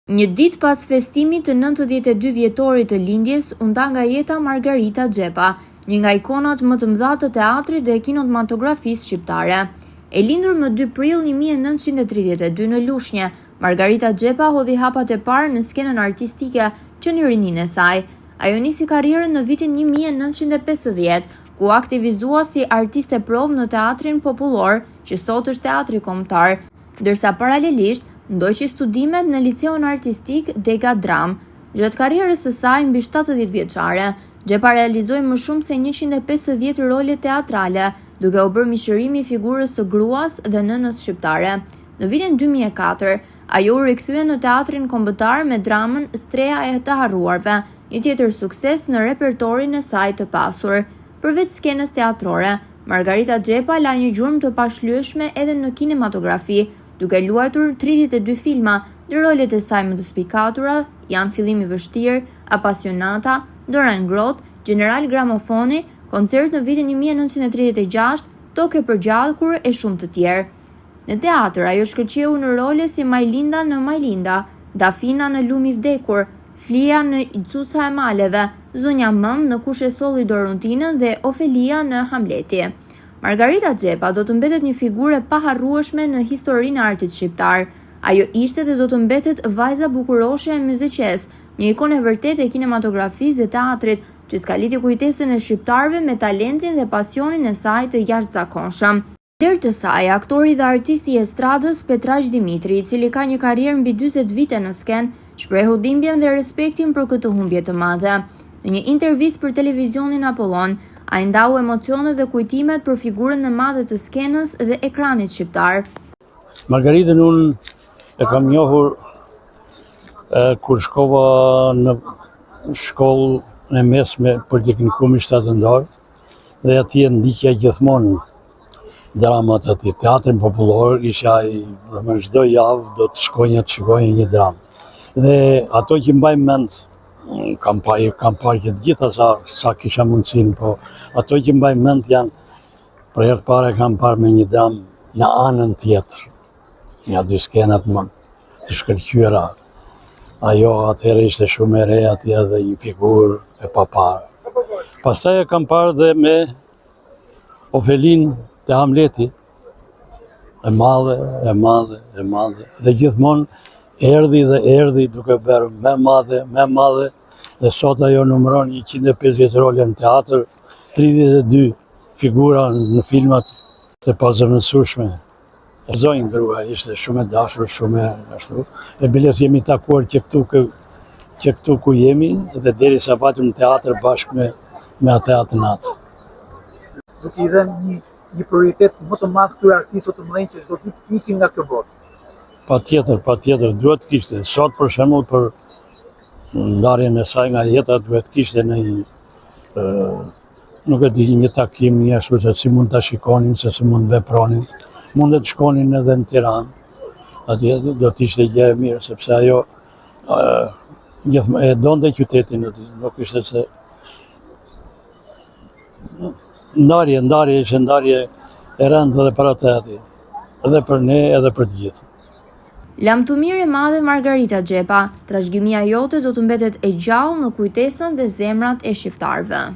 Një ditë pas festimit të 92 vjetorit të lindjes, u nda nga jeta Margarita Xhepa, një nga ikonat më të mëdha të teatrit dhe kinematografisë shqiptare. E lindur më 2 prill 1932 në Lushnjë, Margarita Xhepa hodhi hapat e parë në skenën artistike që në rininë e saj. Ajo nisi karrierën në vitin 1950, ku aktivizua si artiste provë në teatrin popullor, që sot është teatri kombëtar, ndërsa paralelisht ndoqi studimet në liceun artistik Dega Dram. Gjatë karrierës së saj mbi 70 vjeçare, Xhepa realizoi më shumë se 150 role teatrale, duke u bërë mishërimi i figurës së gruas dhe nënës shqiptare. Në vitin 2004, ajo u rikthye në teatrin kombëtar me dramën Streha e të harruarve, një tjetër sukses në repertorin e saj të pasur. Përveç skenës teatrore, Margarita Xhepa la një gjurmë të pashlyeshme edhe në kinematografi, duke luajtur 32 filma, dhe rolet e saj më të spikatura janë Fillimi i vështirë, Apasionata, Dora e ngrohtë, General Gramofoni, Koncert në vitin 1936, Tokë e përgjallkur e shumë të tjerë. Në teatr, ajo shkëlqeu në role si Majlinda në Majlinda, Dafina në Lumi i vdekur, Flia në Cuca e maleve, Zonja Mëm në Kush e solli Dorontinën dhe Ofelia në Hamleti. Margarita Xhepa do të mbetet një figurë e paharrueshme në historinë e artit shqiptar. Ajo ishte dhe do të mbetet vajza bukuroshe e muzikës, një ikonë e vërtetë e kinematografisë dhe teatrit, që skaliti kujtesën e shqiptarëve me talentin dhe pasionin e saj të jashtëzakonshëm. Ndër të saj, aktori dhe artisti i estradës Petraq Dimitri, i cili ka një karrierë mbi 40 vite në skenë, shprehu dhimbjen dhe respektin për këtë humbje të madhe. Në një intervistë për televizionin Apollon, ai ndau emocionet dhe kujtimet për figurën e madhe të skenës dhe ekranit shqiptar. Margaritën unë e kam njohur kur shkova në shkollën e mesme Politeknikumi Shtatëndor dhe atje ndiqja gjithmonë dramat aty. Teatrin popullor isha në çdo javë do të shkonja të shikoja një dramë. Dhe ato që mbaj mend, kam parë që gjitha sa kisha mundësinë, po ato që mbaj mend janë, për herë të parë kam parë me një dramë në anën tjetër, një 2 skenat më të shkëlqyera. Ajo atëherë ishte shumë e re atje dhe një figurë e paparë. Pastaj e kam parë dhe me Ofelin të Hamleti, e madhe, dhe gjithmonë erdhi duke bërë me madhe, dhe sot ajo numëron 150 role në teatr, 32 figura në filmat të pazëvendësueshme. Zonjë grua, ishte shumë e dashur, shumë e ashtu. E biles jemi takuar që këtu ku jemi, dhe derisa patëm në teatr bashkë me atë atë natë. Duke i dhënë një prioritet më të madh këtyre artistëve të mëdhenj që çdo ditë ikin nga kjo botë. Patjetër, duhet kishte. Sot për shembull për ndarjen e saj nga jeta duhet kishte nuk e di, një takim, një ashtu se si mund ta shikonin, se si mund vepronin. Mundet shkonin edhe në Tiranë. Atje do të ishte gjë e mirë, sepse ajo e donte qytetin aty, nuk ishte se ndarje ishte ndarje e rëndë edhe për atë aty, edhe për ne, edhe për të gjithë. Lamtumir e madhe Margarita Xhepa, trashëgimia jote do të mbetet e gjallë në kujtesën dhe zemrat e shqiptarëve.